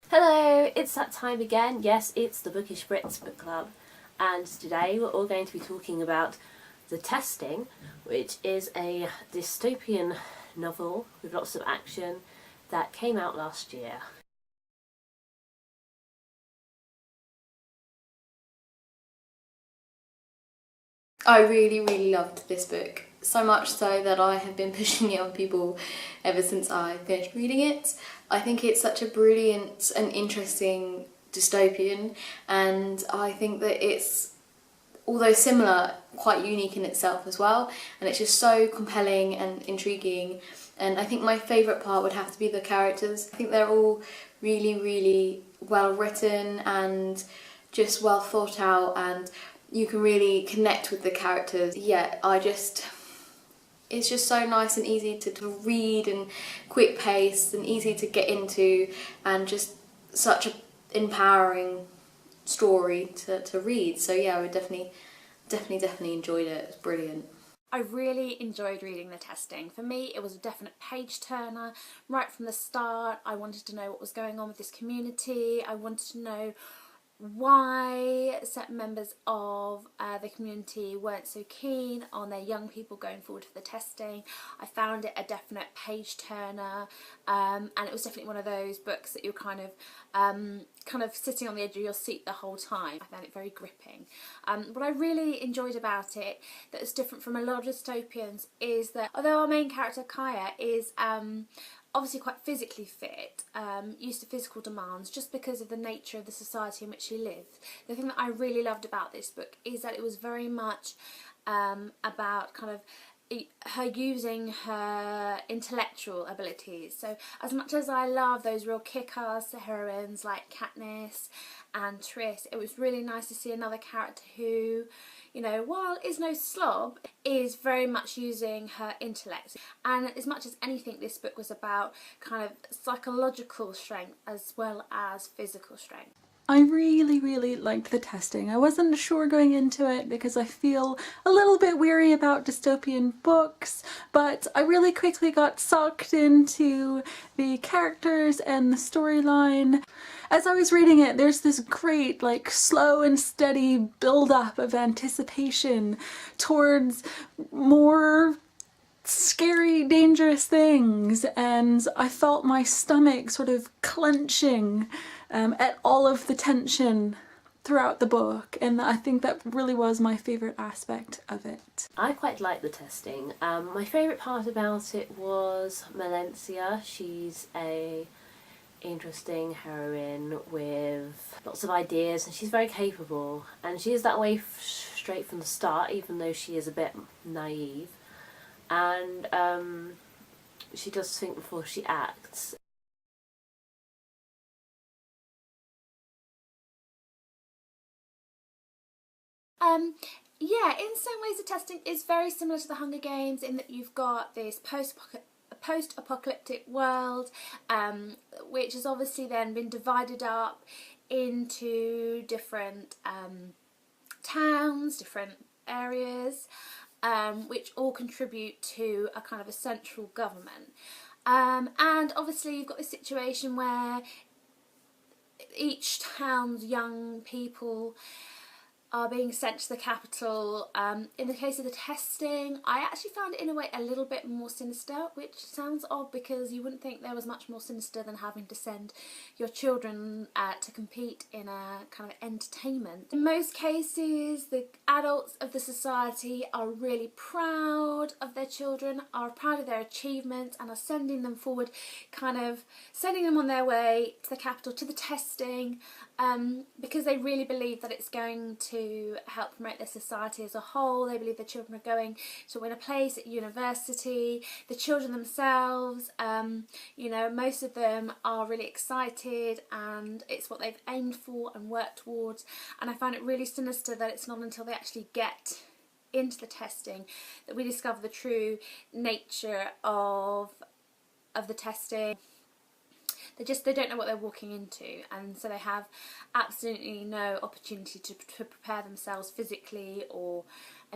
Hello, it's that time again. Yes, it's the Bookish Brits book club, and today we're all going to be talking about The Testing, which is a dystopian novel with lots of action that came out last year. I really loved this book, so much so that I have been pushing it on people ever since I finished reading it. I think it's such a brilliant and interesting dystopian, and I think that it's, although similar, quite unique in itself as well, and it's just so compelling and intriguing. And I think my favourite part would have to be the characters. I think they're all really well written and just well thought out, and you can really connect with the characters. Yeah, it's just so nice and easy to read, and quick pace and easy to get into, and just such an empowering story to read. So yeah, I would definitely enjoyed it. It was brilliant. I really enjoyed reading The Testing. For me, it was a definite page turner right from the start. I wanted to know what was going on with this community. I wanted to know why certain members of the community weren't so keen on their young people going forward for the testing. I found it a definite page turner, and it was definitely one of those books that you're kind of sitting on the edge of your seat the whole time. I found it very gripping. What I really enjoyed about it that is different from a lot of dystopians is that although our main character Kaya is obviously quite physically fit, used to physical demands just because of the nature of the society in which she lived. The thing that I really loved about this book is that it was very much about kind of her using her intellectual abilities. So as much as I love those real kick-ass heroines like Katniss and Triss, it was really nice to see another character who, you know, while is no slob, is very much using her intellect. And as much as anything, this book was about kind of psychological strength as well as physical strength. I really liked The Testing. I wasn't sure going into it because I feel a little bit weary about dystopian books, but I really quickly got sucked into the characters and the storyline. As I was reading it, there's this great, like, slow and steady build-up of anticipation towards more scary, dangerous things, and I felt my stomach sort of clenching at all of the tension throughout the book, and I think that really was my favourite aspect of it. I quite like The Testing. My favourite part about it was Malencia. She's a interesting heroine with lots of ideas, and she's very capable, and she is that way straight from the start, even though she is a bit naive. And she does think before she acts. Yeah, in some ways The Testing is very similar to The Hunger Games in that you've got this post-apocalyptic world, which has obviously then been divided up into different towns, different areas, which all contribute to a kind of a central government. And obviously you've got this situation where each town's young people are being sent to the capital. In the case of The Testing, I actually found it in a way a little bit more sinister, which sounds odd because you wouldn't think there was much more sinister than having to send your children to compete in a kind of entertainment. In most cases, the adults of the society are really proud of their children, are proud of their achievements, and are sending them forward, kind of sending them on their way to the capital, to the testing, because they really believe that it's going to help promote their society as a whole. They believe their children are going to win a place at university. The children themselves, you know, most of them are really excited, and it's what they've aimed for and worked towards. And I find it really sinister that it's not until they actually get into the testing that we discover the true nature of the testing. They don't know what they're walking into, and so they have absolutely no opportunity to prepare themselves physically or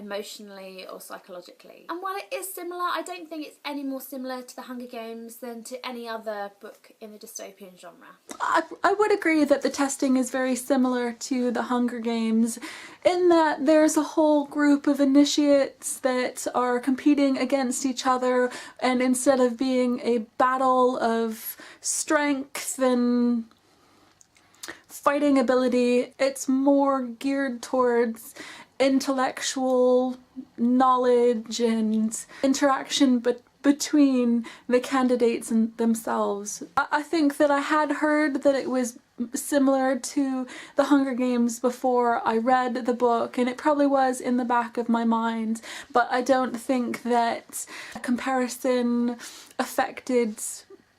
emotionally or psychologically. And while it is similar, I don't think it's any more similar to The Hunger Games than to any other book in the dystopian genre. I would agree that the testing is very similar to The Hunger Games in that there's a whole group of initiates that are competing against each other, and instead of being a battle of strength and fighting ability, it's more geared towards intellectual knowledge and interaction between the candidates and themselves. I think that I had heard that it was similar to The Hunger Games before I read the book, and it probably was in the back of my mind, but I don't think that a comparison affected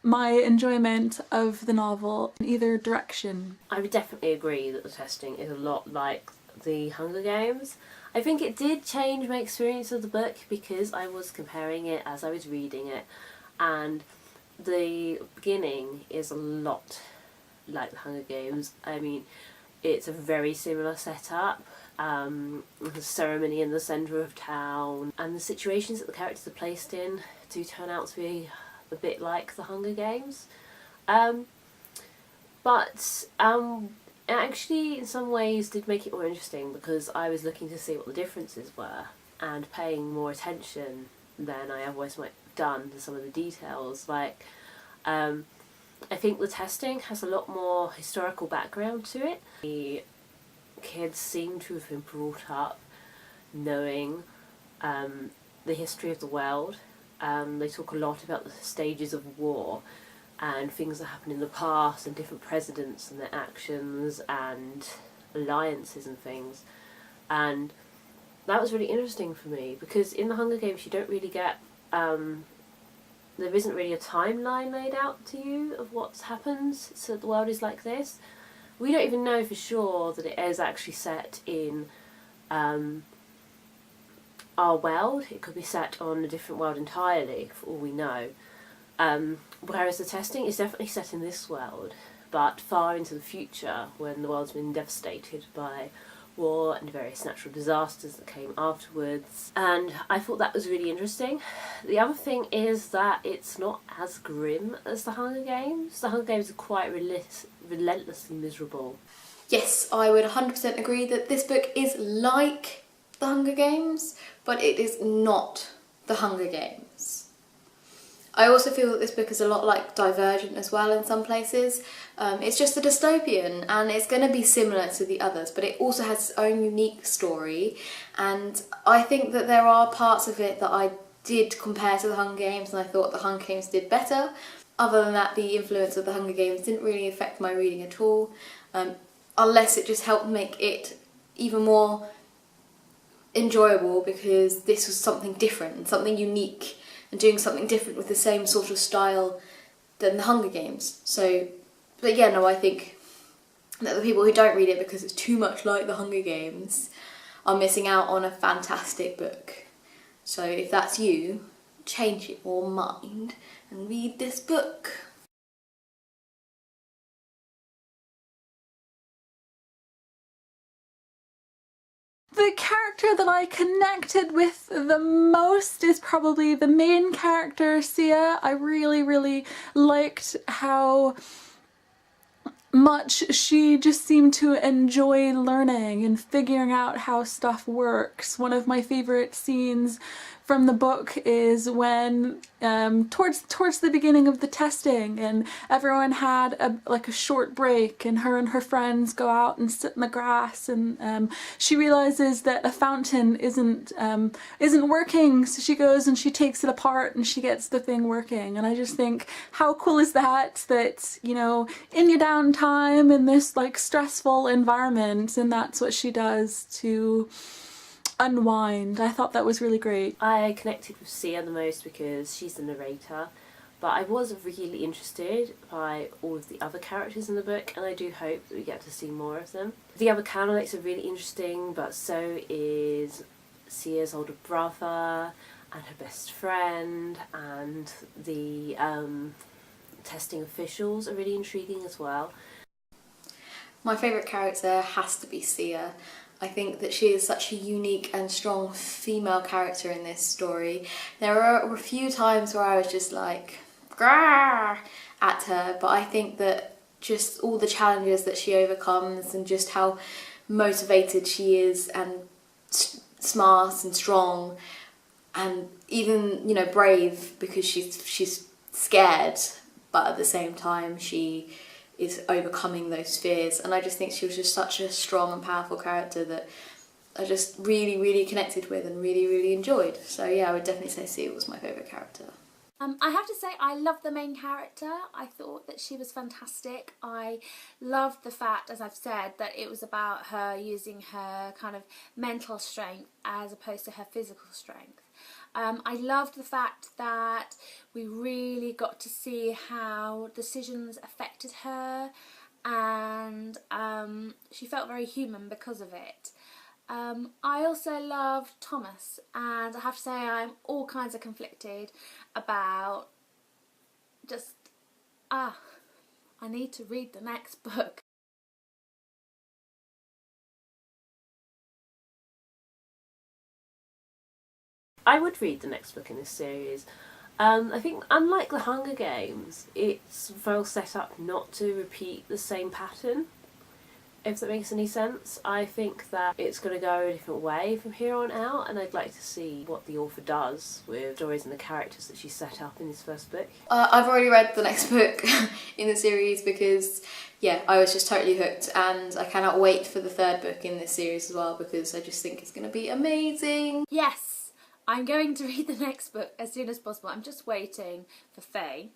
my enjoyment of the novel in either direction. I would definitely agree that the testing is a lot like The Hunger Games. I think it did change my experience of the book because I was comparing it as I was reading it, and the beginning is a lot like The Hunger Games. I mean, it's a very similar setup, with a ceremony in the centre of town, and the situations that the characters are placed in do turn out to be a bit like The Hunger Games. But it actually in some ways did make it more interesting because I was looking to see what the differences were and paying more attention than I otherwise might have done to some of the details. Like, I think the testing has a lot more historical background to it. The kids seem to have been brought up knowing the history of the world. They talk a lot about the stages of war and things that happened in the past and different presidents and their actions and alliances and things. And that was really interesting for me because in The Hunger Games you don't really get, there isn't really a timeline laid out to you of what's happened, so the world is like this. We don't even know for sure that it is actually set in our world. It could be set on a different world entirely, for all we know. Whereas the testing is definitely set in this world, but far into the future when the world's been devastated by war and various natural disasters that came afterwards. And I thought that was really interesting. The other thing is that it's not as grim as The Hunger Games. The Hunger Games are quite relentlessly miserable. Yes, I would 100% agree that this book is like The Hunger Games, but it is not The Hunger Games. I also feel that this book is a lot like Divergent as well in some places. It's just a dystopian and it's going to be similar to the others, but it also has its own unique story, and I think that there are parts of it that I did compare to The Hunger Games and I thought The Hunger Games did better. Other than that, the influence of The Hunger Games didn't really affect my reading at all, unless it just helped make it even more enjoyable because this was something different, something unique, and doing something different with the same sort of style than The Hunger Games. So, but yeah, no, I think that the people who don't read it because it's too much like The Hunger Games are missing out on a fantastic book. So if that's you, change your mind and read this book. The character that I connected with the most is probably the main character, Sia. I really liked how much she just seemed to enjoy learning and figuring out how stuff works. One of my favourite scenes from the book is when towards the beginning of the testing and everyone had a short break and her friends go out and sit in the grass, and she realizes that a fountain isn't working, so she goes and she takes it apart and she gets the thing working. And I just think, how cool is that you know, in your downtime in this like stressful environment, and that's what she does to unwind. I thought that was really great. I connected with Sia the most because she's the narrator, but I was really interested by all of the other characters in the book, and I do hope that we get to see more of them. The other candidates are really interesting, but so is Sia's older brother and her best friend, and the testing officials are really intriguing as well. My favourite character has to be Sia. I think that she is such a unique and strong female character in this story. There were a few times where I was just like, grrr, at her, but I think that just all the challenges that she overcomes and just how motivated she is and smart and strong and even, you know, brave, because she's scared, but at the same time she is overcoming those fears. And I just think she was just such a strong and powerful character that I just really, really connected with and really, really enjoyed. So yeah, I would definitely say Sia was my favourite character. I have to say I loved the main character. I thought that she was fantastic. I loved the fact, as I've said, that it was about her using her kind of mental strength as opposed to her physical strength. I loved the fact that we really got to see how decisions affected her, and she felt very human because of it. I also loved Thomas, and I have to say I'm all kinds of conflicted about just, I need to read the next book. I would read the next book in this series. I think, unlike The Hunger Games, it's well set up not to repeat the same pattern, if that makes any sense. I think that it's going to go a different way from here on out, and I'd like to see what the author does with stories and the characters that she set up in this first book. I've already read the next book in the series because, yeah, I was just totally hooked, and I cannot wait for the third book in this series as well, because I just think it's going to be amazing. Yes, I'm going to read the next book as soon as possible. I'm just waiting for Faye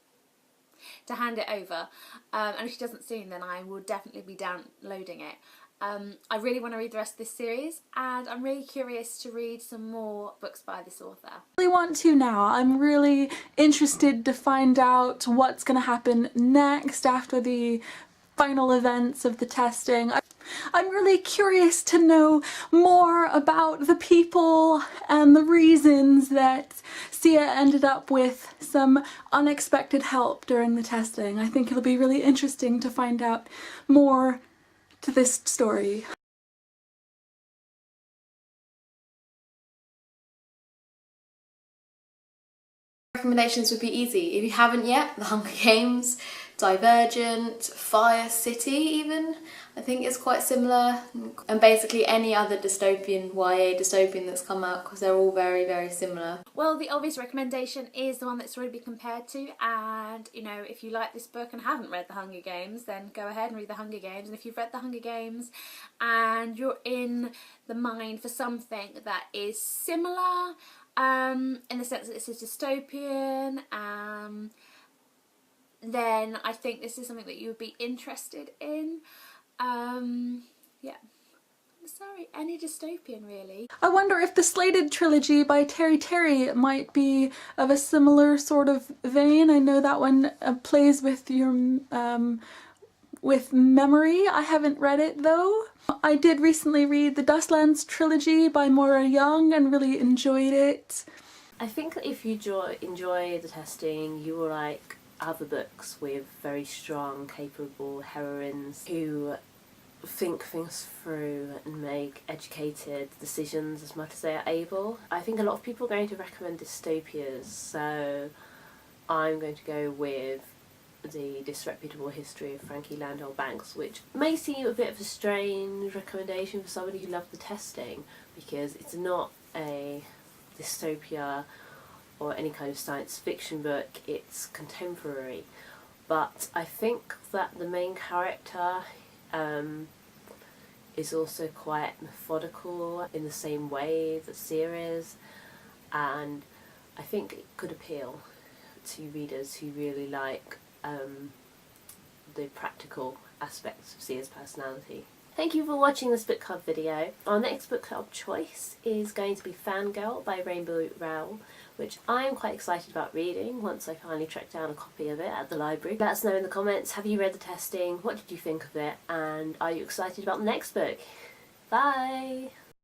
to hand it over, and if she doesn't soon, then I will definitely be downloading it. I really want to read the rest of this series, and I'm really curious to read some more books by this author. I really want to now. I'm really interested to find out what's going to happen next after the final events of the testing. I'm really curious to know more about the people and the reasons that Sia ended up with some unexpected help during the testing. I think it'll be really interesting to find out more to this story. Recommendations would be easy. If you haven't yet, The Hunger Games, Divergent, Fire City even, I think it's quite similar, and basically any other dystopian, YA dystopian that's come out, because they're all very, very similar. Well, the obvious recommendation is the one that's already been compared to, and you know, if you like this book and haven't read The Hunger Games, then go ahead and read The Hunger Games. And if you've read The Hunger Games and you're in the mind for something that is similar, in the sense that this is dystopian, then I think this is something that you would be interested in. Yeah. Sorry, any dystopian really. I wonder if the Slated trilogy by Terry might be of a similar sort of vein. I know that one plays with your with memory. I haven't read it though. I did recently read the Dustlands trilogy by Maura Young and really enjoyed it. I think that if you enjoy the testing, you will like other books with very strong, capable heroines who think things through and make educated decisions as much as they are able. I think a lot of people are going to recommend dystopias, so I'm going to go with The Disreputable History of Frankie Landau Banks, which may seem a bit of a strange recommendation for somebody who loved the testing, because it's not a dystopia or any kind of science fiction book, it's contemporary. But I think that the main character is also quite methodical in the same way that Sia is, and I think it could appeal to readers who really like the practical aspects of Sia's personality. Thank you for watching this book club video. Our next book club choice is going to be Fangirl by Rainbow Rowell, which I'm quite excited about reading once I finally track down a copy of it at the library. Let us know in the comments, have you read the testing, what did you think of it, and are you excited about the next book? Bye!